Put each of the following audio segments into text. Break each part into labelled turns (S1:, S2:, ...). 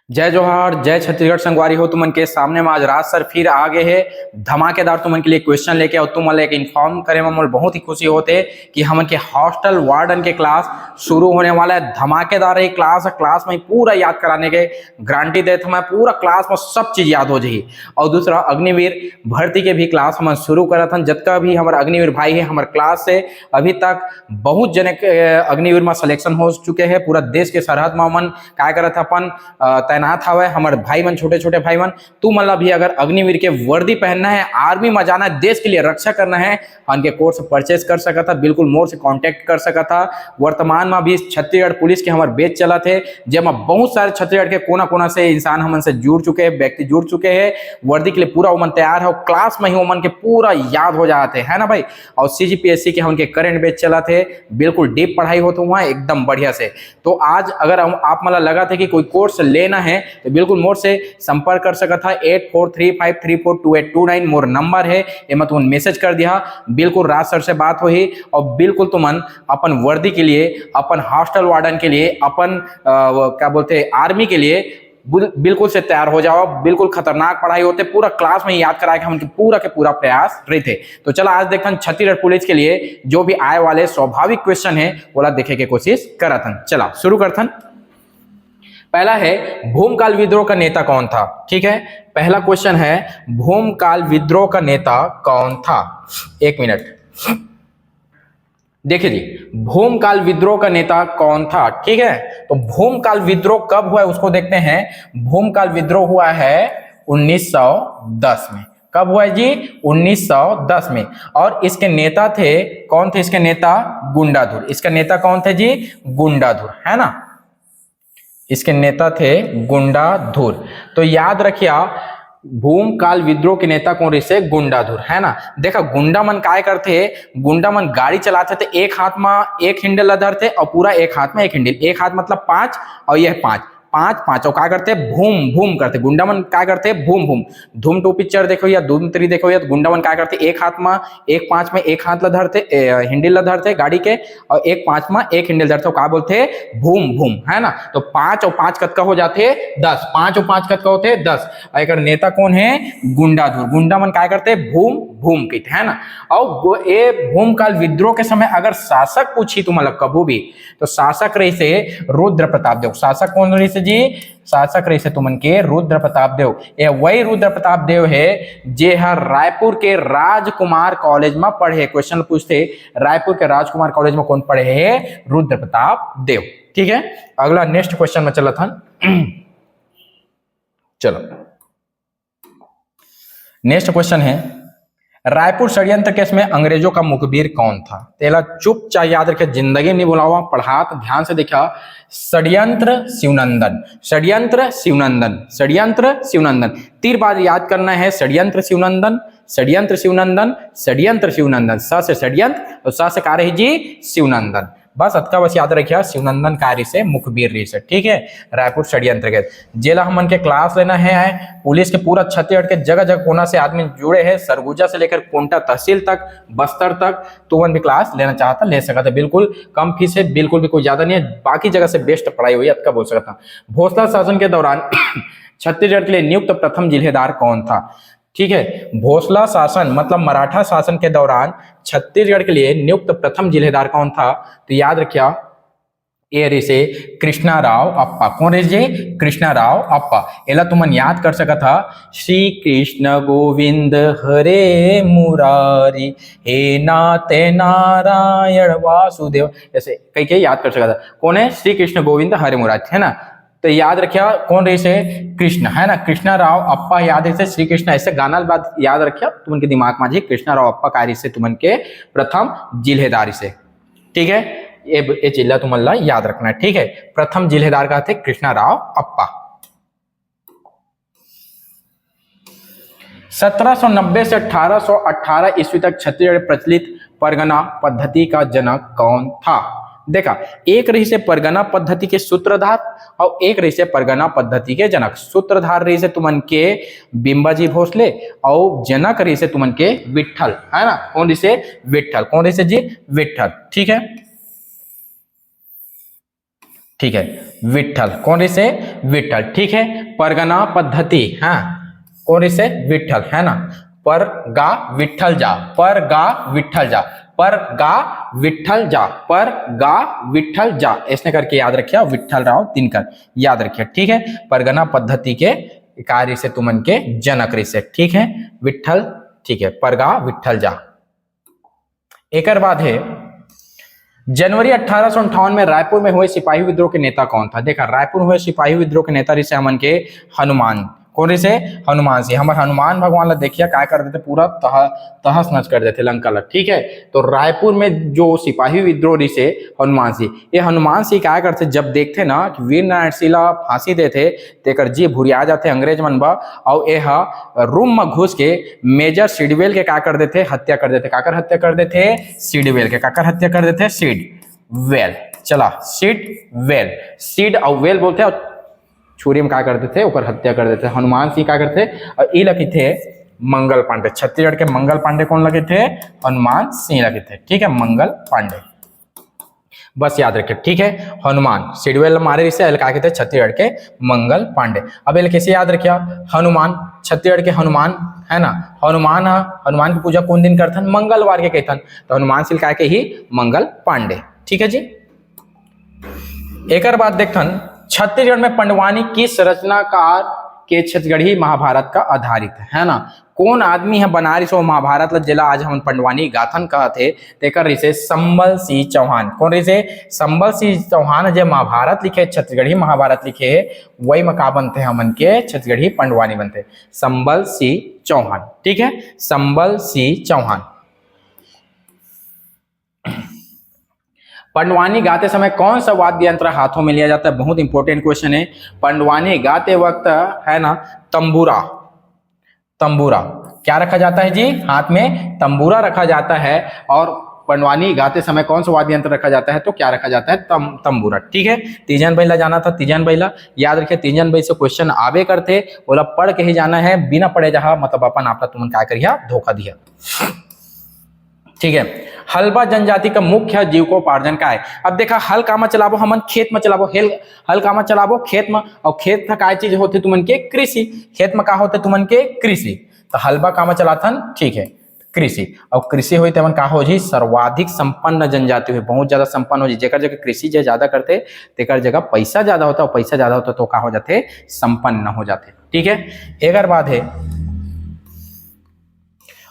S1: जय जोहार, जय छत्तीसगढ़ संगवारी हो। तुमन के सामने में आज राज सर फिर आ गए है धमाकेदार तुमन के लिए क्वेश्चन लेके। और तुम एक इन्फॉर्म करे में मोर बहुत ही खुशी होते कि हमन के हॉस्टल वार्डन के क्लास शुरू होने वाला है। धमाकेदार है क्लास, क्लास में पूरा याद कराने के गारंटी देते मैं, पूरा क्लास में सब चीज याद हो जाही। और दूसरा अग्निवीर भर्ती के भी क्लास हम शुरू करा था। जितना भी हमारे अग्निवीर भाई है हमारे क्लास से अभी तक बहुत जने अग्निवीर में सिलेक्शन हो चुके हैं। पूरा देश के सरहद में मन क्या करत अपन तैनात हवे हमारे भाई मन, छोटे छोटे भाई मन। तू मतलब भी अगर अग्निवीर के वर्दी पहनना है, आर्मी में जाना है, देश के लिए रक्षा करना है, उनके कोर्स परचेस कर सका था। बिल्कुल मोर से कांटेक्ट कर सका था। वर्तमान में भी छत्तीसगढ़ पुलिस के हमारे बेच चला थे, जेमा बहुत सारे छत्तीसगढ़ के कोना कोना से इंसान हमन से जुड़ चुके हैं, व्यक्ति जुड़ चुके हैं। वर्दी के लिए पूरा उमन तैयार है। क्लास में ही उमन के पूरा याद हो जाते है ना भाई। और सीजीपीएससी के हमन के करंट बेच चला थे, बिल्कुल डीप पढ़ाई होता वहाँ एकदम बढ़िया से। तो आज अगर आप मतलब लगा था कि कोई कोर्स लेना है तो बिल्कुल मोर से संपर्क कर सका था। 8435342829 मोर नंबर है, एमा तुमन मैसेज कर दिया। बिल्कुल राज सर से बात होही और बिल्कुल तुमन अपन वर्दी के लिए, अपन हॉस्टल वार्डन के लिए, अपन क्या बोलते हैं आर्मी के लिए बिल्कुल से तैयार हो जाओ। बिल्कुल खतरनाक पढ़ाई होते, पूरा क्लास में याद कराए हम पूरा के पूरा प्रयास रहते। तो चला आज देखते हैं छत्तीसगढ़ पुलिस के लिए जो भी आए वाले स्वाभाविक क्वेश्चन है वो देखे के कोशिश करथन। चला शुरू करथन। पहला है भूमकाल विद्रोह का नेता कौन था। ठीक है, पहला क्वेश्चन है भूमकाल विद्रोह का नेता कौन था। एक मिनट देखिए जी, भूमकाल विद्रोह का नेता कौन था। ठीक है, तो भूमकाल विद्रोह कब हुआ है उसको देखते हैं। भूमकाल विद्रोह हुआ है 1910 में। कब हुआ है जी? 1910 में। और इसके नेता थे, कौन थे इसके नेता? गुंडाधुर। इसके नेता कौन थे जी? गुंडाधुर, है ना। इसके नेता थे गुंडाधुर। तो याद रखिया भूमकाल विद्रोह के नेता कौन रही? गुंडाधुर, है ना। देखा गुंडा मन काय करते, गुंडा मन गाड़ी चलाते थे, एक हाथ में एक हिंडल अधर थे और पूरा एक हाथ में एक हिंडल। एक हाथ मतलब 5 और यह 5 5 5 और क्या करते? भूम भूम करते। गुंडा मन क्या करते? भूम भूम। धूम 2 पिक्चर देखो या धूम 3 देखो या गुंडा मन क्या करते? एक हाथ में एक 5 में एक हाथ लधरते, हिंडल लधरते गाड़ी के, और एक 5 में एक हिंडल धरते। क्या बोलते? भूम भूम, है ना। तो 5 और 5 कतका हो जाते? 10। 5 और 5 कतका होते? 10। एक नेता कौन है? गुंडाधुर। गुंडा मन क्या करते? भूम भूम कित, है ना। और ये भूमकाल विद्रोह के समय अगर शासक पूछी तुम मतलब कबू भी, तो शासक रही से रुद्र प्रताप देव। शासक कौन रही से जी? शासक रही से तुमन के रुद्र प्रताप देव। ये वही रुद्र प्रताप देव है जे हर रायपुर के राजकुमार कॉलेज में पढ़े। क्वेश्चन पूछते रायपुर के राजकुमार कॉलेज में कौन पढ़े है? रुद्र प्रताप देव। ठीक है, अगला नेक्स्ट क्वेश्चन में चला था। चलो नेक्स्ट क्वेश्चन है रायपुर षड्यंत्र केस में अंग्रेजों का मुखबिर कौन था। तेला चुपचाप याद रखे, जिंदगी नहीं बुलावा, पढ़ा तो ध्यान से देखा। षड्यंत्र शिवनंदन, षड्यंत्र शिवनंदन, षड्यंत्र शिवनंदन। 3 बार याद करना है। षड्यंत्र शिवनंदन, षड्यंत्र शिवनंदन, षड्यंत्र शिवनंदन। स से षड्यंत्र और स से कार्य जी शिवनंदन। बस अतका बस याद रखिए, शिवनंदन कार्य से मुखबिर रही से। ठीक है, रायपुर षड्यंत्र के जेला हमन के क्लास लेना है। पुलिस के पूरा छत्तीसगढ़ के जगह जगह कोना से आदमी जुड़े हैं, सरगुजा से लेकर कोंटा तहसील तक, बस्तर तक। तो वन भी क्लास लेना चाहता ले सकता है, बिल्कुल कम फीस है, बिल्कुल भी कोई ज्यादा नहीं है। बाकी जगह से बेस्ट पढ़ाई हुई अतका बोल सकता। भोसला शासन के दौरान छत्तीसगढ़ के लिए नियुक्त प्रथम जिलेदार कौन था। ठीक है, भोसला शासन मतलब मराठा शासन के दौरान छत्तीसगढ़ के लिए नियुक्त प्रथम जिलेदार कौन था। तो याद रखिया ए रे से कृष्णा राव अप्पा। कौन रे जी? कृष्णा राव अप्पा। एला तुमन याद कर सका था। श्री कृष्ण गोविंद हरे मुरारी, हे नाते नारायण वासुदेव, ऐसे कई कई याद कर सका था। कौन है? श्री कृष्ण गोविंद हरे मुरारी, है ना। तो याद रखिया कौन रही से? कृष्ण, है ना। कृष्णा राव अप्पा याद है से श्री कृष्ण, ऐसे गाना बात याद रखिया तुमन के दिमाग में। कृष्णा राव अप्पा कार्य से तुमन के प्रथम जिलेदारी से। ठीक है, ये जिला तुमन याद रखना है। ठीक है, प्रथम जिलेदार का थे कृष्णा राव अप्पा। 1790 से 1818 ईस्वी तक छत्तीसगढ़ प्रचलित परगना पद्धति का जनक कौन था। देखा, एक रही से परगना पद्धति के सूत्रधार और एक रही से परगना पद्धति के जनक। सूत्रधार रही से तुमन के बिंबाजी भोसले और जनक रही से तुमन के विट्ठल, है ना। कौन रही से? विट्ठल। कौन रही से जी? विट्ठल। ठीक है, ठीक है, विट्ठल, कौन इसे, विट्ठल, ठीक है। परगना पद्धति, हाँ, कौन इसे, विट्ठल, है ना। पर गा विट्ठल जा, पर गा विट्ठल जा, पर गा विट्ठल जा, पर गा विट्ठल जा, ऐसे करके याद रखिए, विट्ठल राव दिनकर याद रखिए, ठीक है। परगना पद्धति के कार्य से तुमन के जनक से, ठीक है, विट्ठल, ठीक है, परगा विट्ठल जा। एक बाद है जनवरी 1858 में रायपुर में हुए सिपाही विद्रोह के नेता कौन था। देखा, रायपुर में हुए सिपाही विद्रोह के नेता रिसे हमन के हनुमान, कौन रिसे, हनुमान सिंह। हमारे हनुमान भगवान ला देखिए क्या कर देते, पूरा तहस नच कर देते लंका ला, ठीक है। तो रायपुर में जो सिपाही विद्रोह रिसे हनुमान सिंह, ये हनुमान सिंह क्या करते, जब देखते ना कि वीर नारायण सिंह ला फांसी देते तेकर जी भुरिया जाते अंग्रेज मन बा, और ये रूम में घुस के मेजर सिडवेल के क्या कर देते, हत्या कर देते। काकर हत्या कर देते, सिडवेल के। काकर हत्या कर देते, सिडवेल, चला, सिडवेल, सिड और वेल बोलते हैं, छुरी में क्या करते थे, ऊपर हत्या कर देते। हनुमान सिंह क्या करते, और ये लगे थे मंगल पांडे, छत्तीसगढ़ के मंगल पांडे कौन लगे थे, हनुमान सिंह लगे थे, ठीक है, मंगल पांडे, बस याद रखिए, ठीक है। हनुमान सिडवेल मारे इसे क्या कहते हैं, छत्तीसगढ़ के मंगल पांडे। अब ये कैसे याद रखिए, हनुमान छत्तीसगढ़ के हनुमान, है ना। हनुमान, हनुमान की पूजा कौन दिन करथन, मंगलवार के कहथन, तो हनुमान सिंह क्या के ही मंगल पांडे, ठीक है जी। एक बात देखथन, छत्तीसगढ़ में पंडवानी किस रचनाकार के छत्तीसगढ़ी महाभारत का आधारित है ना। कौन आदमी है बना रही सो महाभारत ला, जिला आज हम पंडवानी गाथन कहते, तेकर रिसे संबल सिंह चौहान। कौन रिसे, संबल सिंह चौहान जो महाभारत लिखे, छत्तीसगढ़ी महाभारत लिखे, वही में का बनते हमन के छत्तीसगढ़ी पंडवानी बनते, संबल सिंह चौहान, ठीक है, संबल सिंह चौहान। पंडवानी गाते समय कौन सा वाद्य यंत्र हाथों में लिया जाता है, बहुत इंपॉर्टेंट क्वेश्चन है। पंडवानी गाते वक्त, है ना, तंबूरा, तंबूरा क्या रखा जाता है जी, हाथ में तंबूरा रखा जाता है। और पंडवानी गाते समय कौन सा वाद्य यंत्र रखा जाता है, तो क्या रखा जाता है, तंबूरा, ठीक है। तीजन बैला जाना था, तीजन बैला याद रखिए, तीजन बैल से क्वेश्चन आवे करते, बोला पढ़ के ही जाना है, बिना पढ़े जहा मतलब अपन आपका तुमन क्या करिया, धोखा दिया, ठीक है। हलबा जनजाति का मुख्य जीविकोपार्जन का है। अब देखा, हल कामा चलाबो हमन, खेत में चलाबो, हल कामा चलाबो खेत में, और खेत का काय चीज होते तुमन के, कृषि। खेत में का होते तुमन के, कृषि। तो हलबा कामा चलाथन, ठीक है, कृषि। और कृषि हुई तेमन का हो जी, सर्वाधिक संपन्न जनजाति हुई, बहुत ज्यादा संपन्न हो जी, जेकर जगह कृषि जो ज्यादा करते तेकर जगह पैसा ज्यादा होता, और पैसा ज्यादा होता तो का हो जाते, संपन्न हो जाते, ठीक है। एक बात है,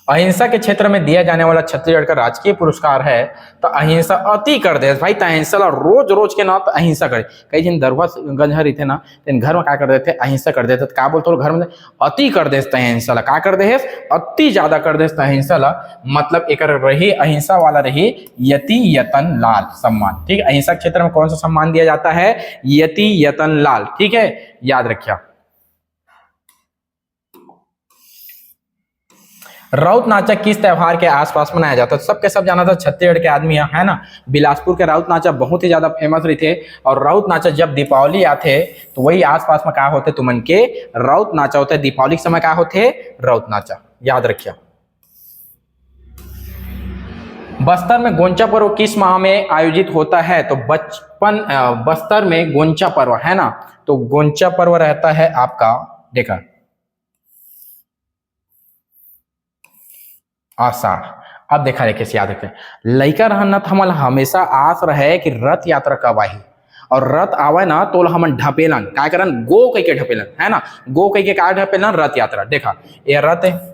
S1: अहिंसा के क्षेत्र में दिया जाने वाला छत्तीसगढ़ का राजकीय पुरस्कार है, तो अहिंसा अति कर दे भाई, तो अहिंसा ला रोज रोज के ना तो अहिंसा करे। कई दिन दरवा गंजहर थे ना, तेन घर में क्या कर देते, अहिंसा कर देते, तो क्या बोलते घर में, अति कर दे अहिंसा ला, क्या कर दे, अति ज्यादा कर दे अहिंसा ला। मतलब एक रही अहिंसा वाला रही यति यतन लाल सम्मान, ठीक है। अहिंसा क्षेत्र में कौन सा सम्मान दिया जाता है, यति यतन लाल, ठीक है, याद रखिए। राउत नाचा किस त्योहार के आसपास मनाया जाता है, सबके सब जाना था, छत्तीसगढ़ के आदमी है ना। बिलासपुर के राउत नाचा बहुत ही ज्यादा फेमस रही थे, और राउत नाचा जब दीपावली आते तो वही आसपास में क्या होते तुमन के, राउत नाचा होता है। दीपावली के समय क्या होते, राउत नाचा, याद रखिए। बस्तर में गोंचा पर्व किस माह में आयोजित होता है, तो बस्तर में गोंचा पर्व, है ना, तो गोंचा पर्व रहता है आपका, देखा, आषाढ़। अब देखा रे कैसे याद रखते हैं, लइका रहना था हमल हमेशा आस रहे कि रथ यात्रा कब आई, और रथ आवे ना तो हमन ढपेलन, क्या करन, गो कह के ढपेलन, है ना, गो कह के क्या ढपेलन, रथ यात्रा। देखा, ये रथ है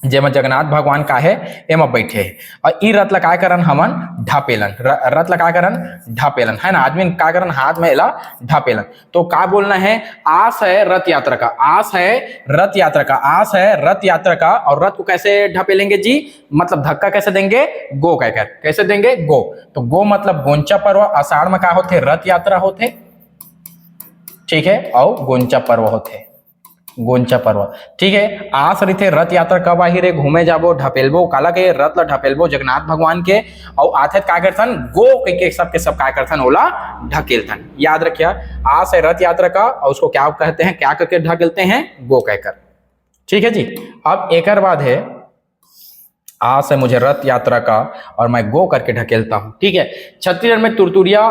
S1: जेमा जगन्नाथ भगवान का है एमा बैठे है, और ई रथ ला का करन हमन ढापेलन, रथ ला का करन ढापेलन, है ना, आदमी का करन हाथ में एला ढापेलन। तो का बोलना है, आस है रथ यात्रा का, आस है रथ यात्रा का, आस है रथ यात्रा का। और रथ को कैसे ढापेलेंगे जी, मतलब धक्का कैसे देंगे, गो कहकर, कैसे देंगे, गो। तो गो मतलब गोंचा पर्व आषाढ़ में का होते, रथ यात्रा होते, ठीक है, और गोंचा पर्व होते, गोंचा पर्व, ठीक है। आस रही रथ यात्रा कब आही रे, घूमे जाबो, ढपेलबो, काला के रथ ला ढपेलबो जगन्नाथ भगवान के, और आथे का करथन, गो कह के सब के सब का करथन, ओला ढकेलथन। याद रखिए, आस है रथ यात्रा का, और उसको क्या कहते हैं, क्या करके ढकेलते हैं, गो कहकर, ठीक है जी। अब एक बाद है, आस है मुझे रथ यात्रा का और मैं गो करके ढकेलता हूं, ठीक है। छत्तीसगढ़ में तुरतुरिया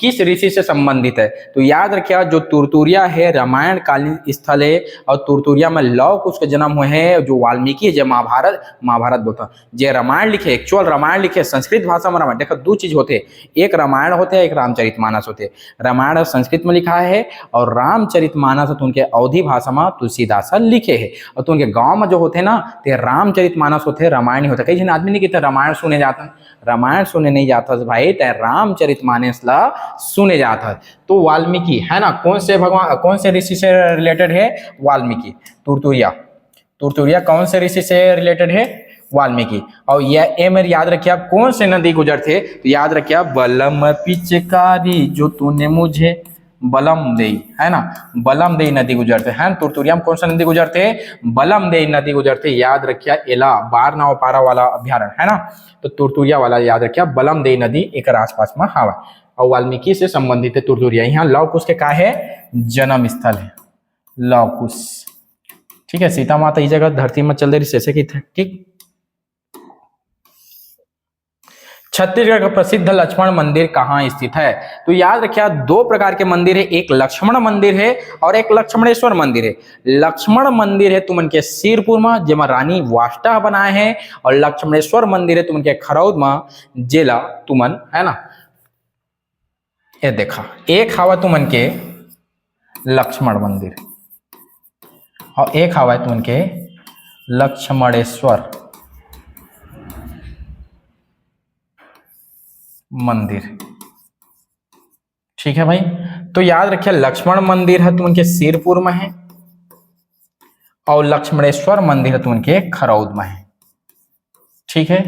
S1: किस ऋषि से संबंधित है? तो याद रखिए जो तुरतुरिया है रामायण कालीन स्थल है और तुरतुरिया में लव कुश के जन्म हुए हैं। जो वाल्मीकि जो महाभारत बोलता जो रामायण लिखे, एक्चुअल रामायण लिखे संस्कृत भाषा में। रामायण देखो दो चीज होते, एक रामायण होते हैं, एक रामचरितमानस होते। रामायण संस्कृत में लिखा है और रामचरितमानस तो उनके अवधी भाषा में तुलसीदास लिखे है। और तो उनके गाँव में जो होते ना ते रामचरितमानस होते, रामायण ही होता। कई जन आदमी नहीं कहते रामायण सुने जाता है, रामायण सुने नहीं जाता भाई, ते रामचरितमानस ला सुने जाता है। तो वाल्मीकि है ना, कौन से भगवान कौन से ऋषि से रिलेटेड है? वाल्मीकि। तुरतुरिया कौन से ऋषि से रिलेटेड है? वाल्मीकि। और यह ए मेरे याद रखिए आप कौन से नदी गुजरते? तो याद रखिए बलम पिचकारी जो तूने मुझे बलम दे, है ना, बलम दे नदी गुजरते हैं। तुरतुरिया में कौन सा नदी गुजरते? बलम दे नदी गुजरते। याद रखिए एला बारनाव पारा वाला अभ्यारण्य है ना, तो तुरतुरिया वाला याद रखिए बलम दे नदी एक आसपास में हवा। और वाल्मीकि से संबंधित है तुरतुरिया। यहाँ लव कुश के का है? जन्म स्थल है लव कुश। ठीक है, सीता माता इस जगह धरती में चल रही जैसे कि ठीक। छत्तीसगढ़ का प्रसिद्ध लक्ष्मण मंदिर कहाँ स्थित है? तो याद रखिए दो प्रकार के मंदिर है, एक लक्ष्मण मंदिर है और एक लक्ष्मणेश्वर मंदिर है। लक्ष्मण मंदिर है तुमन के सिरपुर में जेमा रानी वाष्टा बनाए हैं, और लक्ष्मणेश्वर मंदिर है तुमन के खरौद में जिला तुमन, है ना। ये देखा एक हवा तुमन के लक्ष्मण मंदिर और एक हवा है तुमन के लक्ष्मणेश्वर मंदिर। ठीक है भाई, तो याद रखिए लक्ष्मण मंदिर है तुमन के सिरपुर में है और लक्ष्मणेश्वर मंदिर है तुमन के खरौद में है। ठीक है,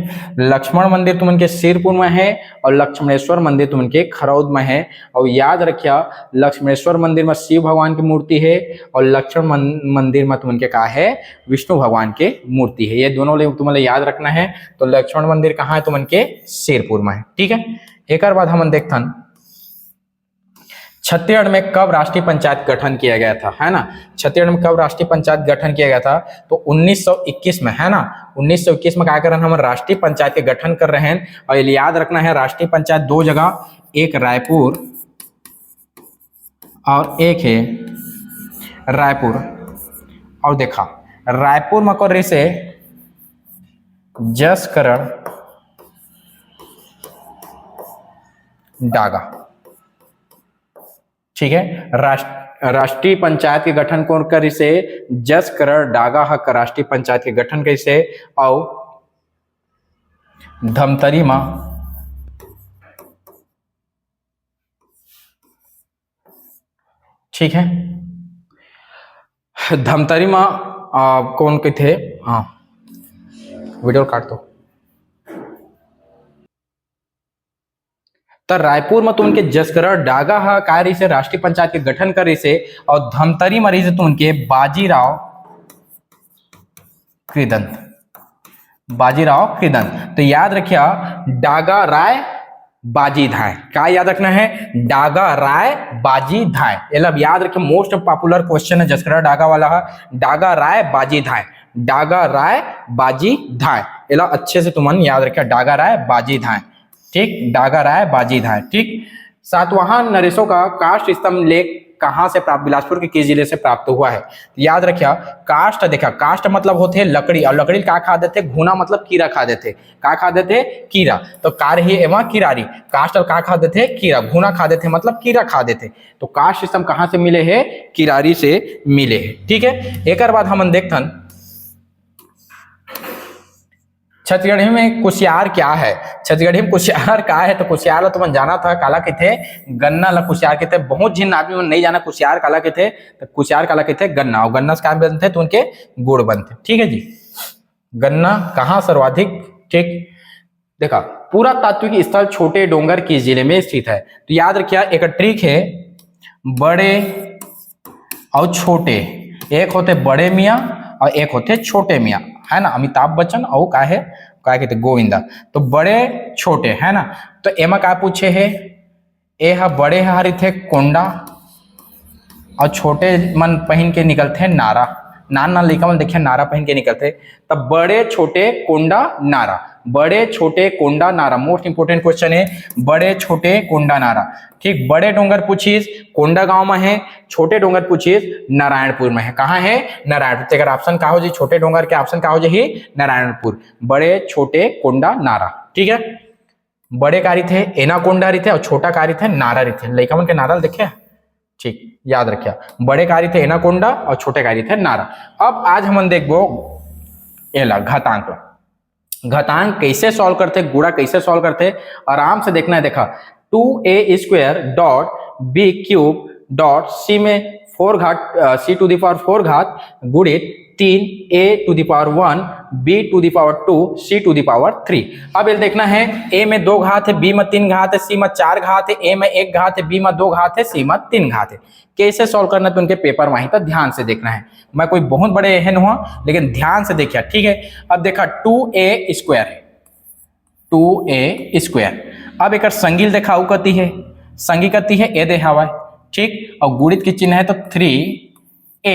S1: लक्ष्मण मंदिर तुमन के सिरपुर में है और लक्ष्मणेश्वर मंदिर तुमन के खरौद में है। और याद रखिए लक्ष्मणेश्वर मंदिर में शिव भगवान की मूर्ति है और लक्ष्मण मंदिर में तुमन के का है? विष्णु भगवान के मूर्ति है। ये दोनों तुम्हें याद रखना है। तो लक्ष्मण मंदिर कहाँ है? तुमन के सिरपुर में है। ठीक है, एक बाद हम देखथन छत्तीसगढ़ में कब राष्ट्रीय पंचायत गठन किया गया था, है ना। छत्तीसगढ़ में कब राष्ट्रीय पंचायत गठन किया गया था? तो 1921 में, है ना। 1921 में क्या कर रहे हैं हम? राष्ट्रीय पंचायत के गठन कर रहे हैं। और ये याद रखना है राष्ट्रीय पंचायत दो जगह, एक रायपुर और एक है रायपुर। और देखा रायपुर में कर रही से जसकरण डागा। ठीक है, राष्ट्रीय पंचायत के गठन कौन करी से? जसकरण डागा हक राष्ट्रीय पंचायत के गठन कैसे? और धमतरी मां ठीक है, धमतरी मां कौन के थे? हाँ वीडियो काट दो। तो रायपुर में तो उनके जसकरण डागा कार्य से राष्ट्रीय पंचायत के गठन करे से, और धमतरी मरीज तो उनके बाजीराव कृदंत। तो याद रखिए डागा राय बाजी धाय, क्या याद रखना है? डागा राय बाजी धाय। मतलब याद रखिए मोस्ट पॉपुलर क्वेश्चन है जसकरण डागा वाला है, डागा राय बाजी धाय, डागा राय बाजी धाय। एला अच्छे से तुमन याद रखिए डागा राय बाजी धाय। ठीक, डागा राय बाजी धाय। ठीक, सातवाहन नरेशों का काष्ठ स्तंभ लेख कहां से प्राप्त? बिलासपुर के किस जिले से प्राप्त हुआ है? तो याद रखिए काष्ठ, देखा काष्ठ मतलब होते हैं लकड़ी, और लकड़ी का खा देते? घुना मतलब कीड़ा खा देते। का खा देते? कीड़ा। तो कार ही एवं किरारी, काष्ठ और का खा देते? कीड़ा। घुना खा देते मतलब कीड़ा खा देते। तो काष्ठ स्तंभ कहां से मिले हैं? किरारी से मिले हैं। ठीक है, एक बाद हम देखथन छत्तीसगढ़ी में कुशियार क्या है? छत्तीसगढ़ी में कुशियार क्या है? तो कुशियार तुम जाना था काला के थे गन्ना ला कुशियार के थे। बहुत जिन आदमी नहीं जाना कुशियार काला के थे, तो कुशियार काला के थे गन्ना, और गन्ना से क्या बनते? तो उनके गुड़ बनते। ठीक है जी, गन्ना कहाँ सर्वाधिक? ठीक, देखा पूरा तात्विक स्थल छोटे डोंगर किस जिले में स्थित है? तो याद रखिए एक ट्रिक है, बड़े और छोटे, एक होते बड़े मियाँ और एक होते छोटे मियाँ, है ना। अमिताभ बच्चन और का है क्या कहते? गोविंदा। तो बड़े छोटे, है ना। तो एमा क्या पूछे है? ए हा बड़े हरी थे कोंडा और छोटे मन पहन के निकलते नारा। नान लड़का मन देखिए नारा पहन के निकलते, तब बड़े छोटे कोंडा नारा। बड़े छोटे कोंडा नारा, मोस्ट इंपोर्टेंट क्वेश्चन है, बड़े छोटे कोंडा नारा। ठीक, बड़े डोंगर पूछिस कोंडा गांव में है, छोटे डोंगर पूछिस नारायणपुर में है। कहाँ है? नारायणपुर। अगर ऑप्शन का हो जी छोटे डोंगर के ऑप्शन का हो जी नारायणपुर, बड़े छोटे कोंडा नारा। ठीक है, बड़े कारी थे एनाकोंडा रीथे और छोटा कारी थे नारा रीथे। लड़का मन के नारा देखे, ठीक याद रखिया, बड़े कारी थे एनाकोंडा और छोटे कारी थे नारा। अब आज हम देखो एला घातांक, घातांक कैसे सॉल्व करते, गुणा कैसे सॉल्व करते, आराम से देखना है। देखा 2a² dot b cube dot c में 4 घात c टू द पावर 4 घात गुणित 3a to the power 1 b to the power 2 c to the power 3। अब ये देखना है, a में 2 घात है, b में 3 घात है, c में 4 घात है, a में 1 घात है, b में 2 घात है, c में 3 घात है। कैसे सॉल्व करना है तो उनके पेपर वहीं तक ध्यान से देखना है। मैं कोई बहुत बड़े एहन हुआ लेकिन ध्यान से देखिए। ठीक है, अब देखा 2a² है, 2a²। अब एक संगील देखा उ कती है, संगी कती है ए दे हवा। ठीक, और गुणित की चिन्ह है तो 3a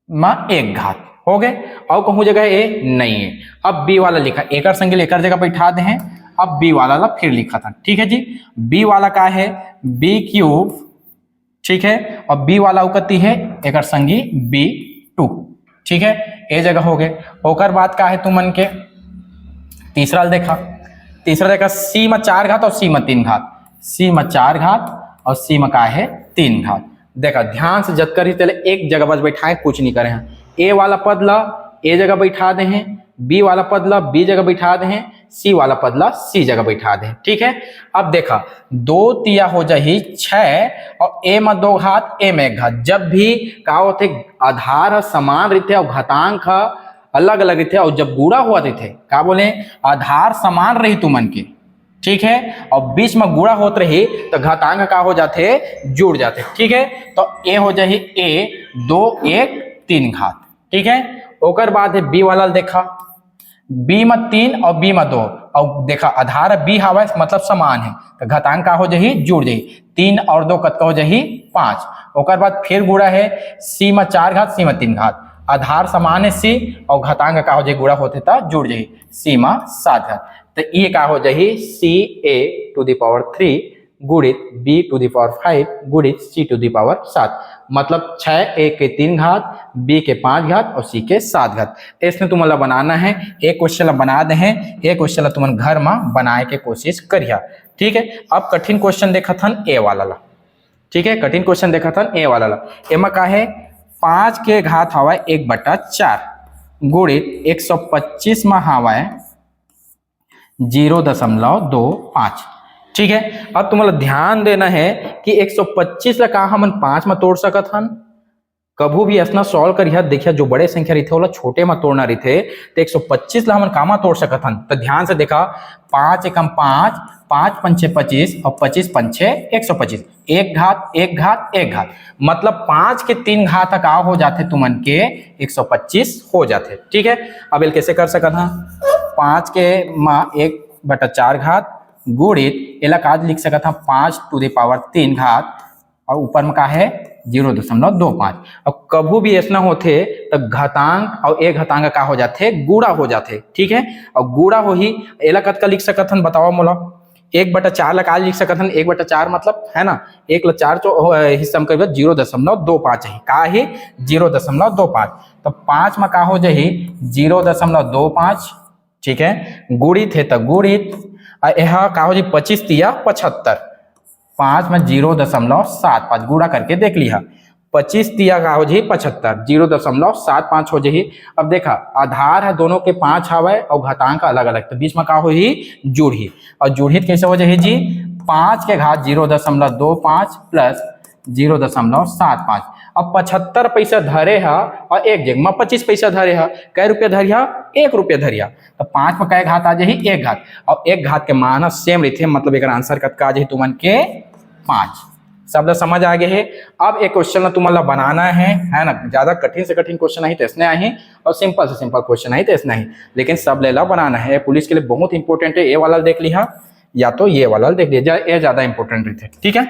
S1: में 1 घात हो गए। और कहूँ जगह ए नहीं है। अब बी वाला लिखा, एक संगील एक जगह बैठा दे हैं। अब बी वाला ला फिर लिखा था। ठीक है जी, बी वाला का है b क्यूब। ठीक है, और बी वाला उकती है एक संगी b2। ठीक है, ए जगह हो गए। होकर बात का है तुमन के तीसरा देखा, तीसरा देखा c में 4 घात और c में 3 घात, c में 4 घात और c में का है 3 घात। देखा ध्यान से जत कर ही चले, एक जगह बस बैठाए, कुछ नहीं करे हैं। ए वाला पद ला ए जगह बैठा दे हैं, बी वाला पद ला बी जगह बैठा दे हैं, सी वाला पद ला सी जगह बैठा दे। ठीक है, अब देखा 2 तिया हो जाही 6 और ए में 2 घात ए में 1 घात। जब भी का होते आधार समान रहते और घातांक अलग अलग रहते और जब गुणा हुआ थे का बोले आधार समान रही तुमन के। ठीक है, और बीच में गुणा होत रही तो घातांक का हो जाते जुड़ जाते। ठीक है, तो ए हो जाही a 2 1 3 घात। ठीक है, ओकर बाद है बी वाला देखा, b में 3 और b में 2 और देखा आधार b हवा मतलब समान है तो घातांक का हो जाही जुड़ जाही, 3 और 2 कत का हो जाही 5। ओकर बाद फिर गुणा है c में 4 घात c में 3 घात, आधार समान है c और घातांक का हो जाही गुणा होते था जुड़ जाही c में 7 घात। तो ये का हो जाही ca टू द पावर 3 गुणित b टू द पावर 5 गुणित c टू द पावर 7। मतलब 6 a के 3 घात, b के 5 घात और c के 7 घात। इसमें तुम्हारा बनाना है, एक क्वेश्चन बना दे हैं, एक क्वेश्चन तुम घर में बनाए के कोशिश करिया। ठीक है, अब कठिन क्वेश्चन देखा था ए वाला ला। ठीक है, कठिन क्वेश्चन देखा था ए वाला ला। एमा का है 5 के घात हवा 1/4 गुणित 125 में हवा 0.25। ठीक है, अब तुम्हारा ध्यान देना है कि 125 ला का हम 5 में तोड़ सकत हन। कभू भी ऐसा सॉल्व करिए, देखिए जो बड़े संख्या रही थे छोटे में तोड़ना रही थे तो 125 ला हम कामा तोड़ सकत हन। तो ध्यान से देखा 5 एकम 5, 5 पंचे 25 और 25 पंचे 125, 1 घात 1 घात 1 घात मतलब 5 के 3 घात का हो जाते तुमन के 125 हो जाते। ठीक है, अब ये कैसे कर सकत हन, 5 के माँ 1/4 घात गुणित एला का लिख सकता 5 टू द पावर 3 घात और ऊपर में का है 0.25। अब कभू भी ऐसा होते तो घातांक और एक घातांक का हो जाते गुणा हो जाते। ठीक है, और गुणा हो ही एला कत का लिख सकत हन बताओ मोला 1/4 ला का लिख सकत हन। 1/4 मतलब है ना 1/4 जो हिस्सा में करीब 0.25 है का ही 0.25। तो 5 में का हो जाही 0.25। ठीक है, गुणित है तो गुणित यह का हो जाए 25 तिया 75, 5 में 0.75 गुणा करके देख लिया 25 तिया का हो जाए 75, 0.75 हो जाए। अब देखा आधार है दोनों के 5 हवा और घातांक अलग अलग तो बीच में का हो ही जुड़ी और जुड़ित कैसे हो जाए जी 5 के घात 0.25 प्लस 0.75। अब 75 पैसा धरे है और एक जगह में 25 पैसा धरे है, कै रुपया धरिया 1 रुपया धरिया तो 5 में कै घात आ जाही 1 घात और 1 घात के मान सेम रहते मतलब एक आंसर कतका आ जाही तुमन के 5। सब समझ आ गए है। अब एक क्वेश्चन तुम्हारा बनाना है ना, ज्यादा कठिन से कठिन क्वेश्चन नहीं तो इसने आई और सिंपल से सिंपल क्वेश्चन नहीं तो इसने ही, लेकिन सब लेला बनाना है। पुलिस के लिए बहुत इंपॉर्टेंट है, ये वाला देख लिया या तो ये वाला देख लिया, ये ज्यादा इंपॉर्टेंट रहते। ठीक है,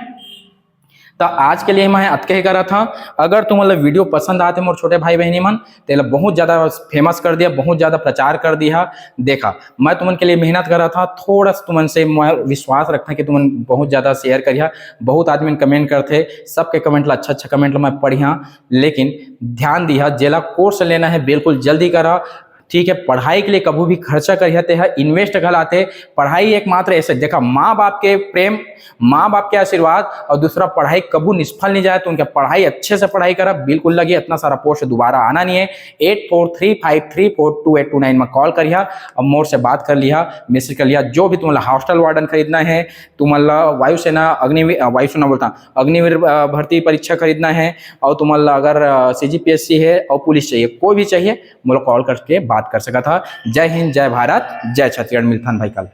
S1: तो आज के लिए मैं अतके ही करा था। अगर तुम्हारा वीडियो पसंद आते मोर छोटे भाई बहनी मन तेला बहुत ज़्यादा फेमस कर दिया, बहुत ज़्यादा प्रचार कर दिया। देखा मैं तुमन के लिए मेहनत करा था, थोड़ा सा तुमन से मैं विश्वास रखता कि तुमन बहुत ज़्यादा शेयर करिया। बहुत आदमी कमेंट करते, सबके कमेंट ला अच्छा कमेंट ला मैं पढ़िया, लेकिन ध्यान दिया जेला कोर्स लेना है बिल्कुल जल्दी करा। ठीक है, पढ़ाई के लिए कभी भी खर्चा करते हैं, इन्वेस्ट गलाते। पढ़ाई एकमात्र ऐसे देखा, माँ बाप के प्रेम, माँ बाप के आशीर्वाद और दूसरा पढ़ाई कभी निष्फल नहीं जाए। तो उनका पढ़ाई अच्छे से पढ़ाई करा, बिल्कुल लगी, इतना सारा पोस्ट दोबारा आना नहीं है। 8435342829 में कॉल करिया और मोर से बात कर लिया, मैसेज कर लिया। जो भी तुम्हारा हॉस्टल वार्डन खरीदना है, तुम्हारा वायुसेना वायुसेना बोलता अग्निवीर भर्ती परीक्षा खरीदना है, और तुम्हारा अगर CGPSC है और पुलिस चाहिए, कोई भी चाहिए, मुझे कॉल करके बात कर सका था। जय हिंद, जय भारत, जय छत्तीसगढ़। मिलता भाई कल।